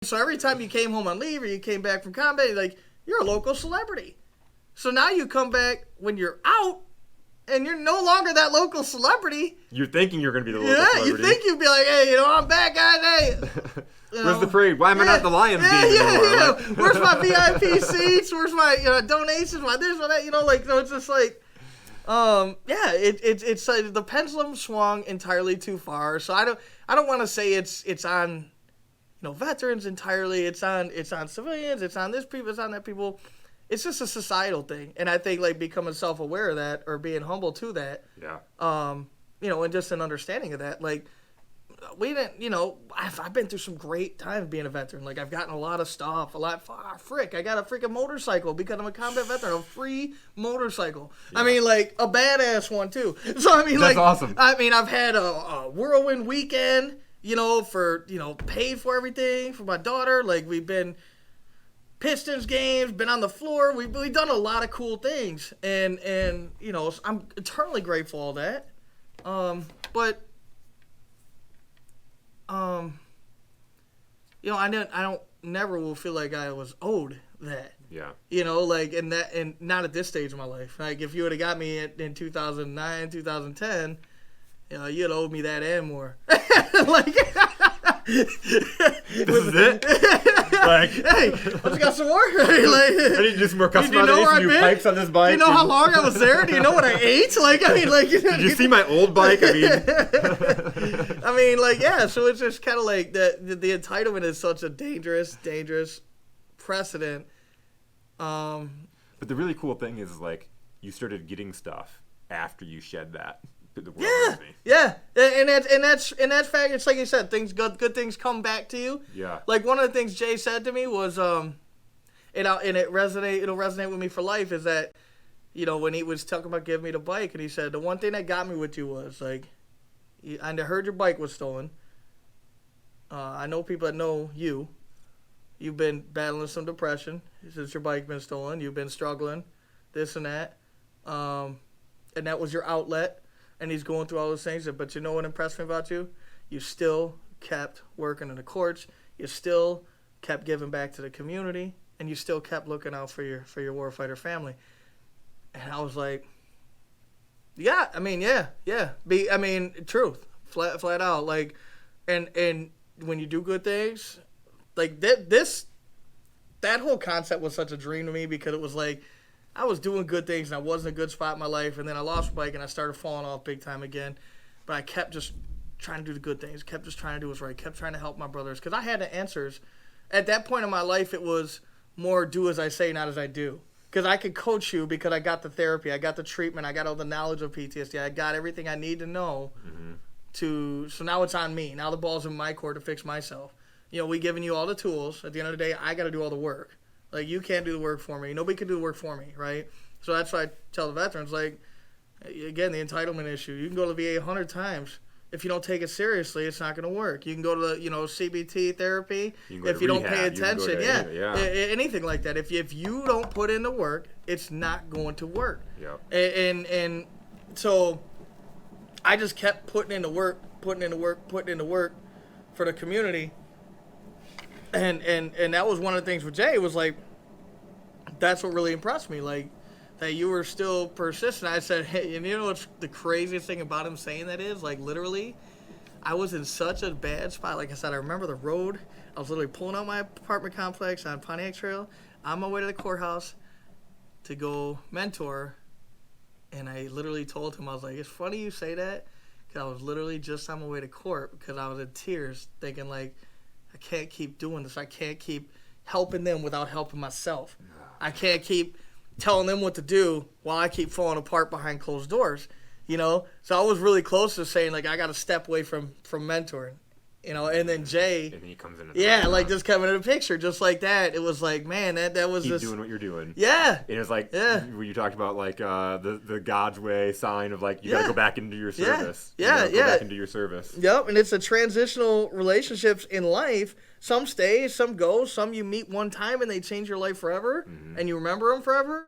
So every time you came home on leave or you came back from combat, like, you're a local celebrity. So now you come back when you're out, and you're no longer that local celebrity. You're thinking you're going to be the local celebrity. Yeah, you think you'd be like, hey, I'm back, guys, hey. Where's the parade? Why am I not the Lions game anymore? Yeah. Where's my VIP seats? Where's my donations? My this, my that? So it's just like, it's like the pendulum swung entirely too far. So I don't want to say it's on, veterans entirely. It's on civilians. It's on this people. It's on that people. It's just a societal thing, and I think like becoming self-aware of that or being humble to that. Yeah. And just an understanding of that, like. We didn't, I've been through some great times being a veteran. Like, I've gotten a lot of stuff. I got a freaking motorcycle because I'm a combat veteran. A free motorcycle. Yeah. I mean, like, a badass one, too. So, I mean, that's awesome. I mean, I've had a whirlwind weekend, for, paid for everything for my daughter. Like, we've been Pistons games, been on the floor. We've done a lot of cool things. And I'm eternally grateful for all that. But... I never will feel like I was owed that. Yeah. And not at this stage of my life. Like, if you would have got me in 2009, 2010, you'd owed me that and more. Like, this is it? Like, hey, let's got some more. I need to do some more customization, new bikes on this bike. Do you know how long I was there? Do you know what I ate? Like, I mean, like... Did you see my old bike? I mean... so it's just kind of like the entitlement is such a dangerous precedent. But the really cool thing is, like, you started getting stuff after you shed that. Yeah, and that's fact. It's like you said, good things come back to you. Yeah. Like one of the things Jay said to me was, it'll resonate with me for life. Is that, when he was talking about giving me the bike, and he said the one thing that got me with you was like, I heard your bike was stolen. I know people that know you. You've been battling some depression since your bike been stolen. You've been struggling, this and that, and that was your outlet. And he's going through all those things. But you know what impressed me about you? You still kept working in the courts. You still kept giving back to the community. And you still kept looking out for your warfighter family. And I was like, yeah. Truth. Flat out. Like, and when you do good things, like that whole concept was such a dream to me because it was like, I was doing good things, and I wasn't in a good spot in my life, and then I lost my bike, and I started falling off big time again. But I kept just trying to do the good things, kept just trying to do what's right, kept trying to help my brothers, because I had the answers. At that point in my life, it was more do as I say, not as I do. Because I could coach you because I got the therapy, I got the treatment, I got all the knowledge of PTSD, I got everything I need to know. So now it's on me. Now the ball's in my court to fix myself. We giving you all the tools. At the end of the day, I got to do all the work. Like, you can't do the work for me. Nobody can do the work for me, right? So that's why I tell the veterans, like, again, the entitlement issue. You can go to the VA 100 times. If you don't take it seriously, it's not going to work. You can go to the, CBT therapy if you don't pay attention. Anything like that. If you don't put in the work, it's not going to work. Yep. And so I just kept putting in the work for the community. And that was one of the things with Jay was like, that's what really impressed me. Like, that you were still persistent. I said, hey, and you know what's the craziest thing about him saying that is? Like, literally, I was in such a bad spot. Like I said, I remember the road. I was literally pulling out my apartment complex on Pontiac Trail on my way to the courthouse to go mentor. And I literally told him, I was like, it's funny you say that, because I was literally just on my way to court because I was in tears thinking, like, I can't keep doing this. I can't keep helping them without helping myself. I can't keep telling them what to do while I keep falling apart behind closed doors, So I was really close to saying, like, I got to step away from mentoring, And then Jay, and he comes in. just coming in the picture, just like that. It was like, man, that was keep just doing what you're doing. Yeah. And it was like when you talked about like the God's way sign of like you got to go back into your service. Go back into your service. Yep, and it's a transitional relationships in life. Some stay, some go, some you meet one time and they change your life forever, and you remember them forever.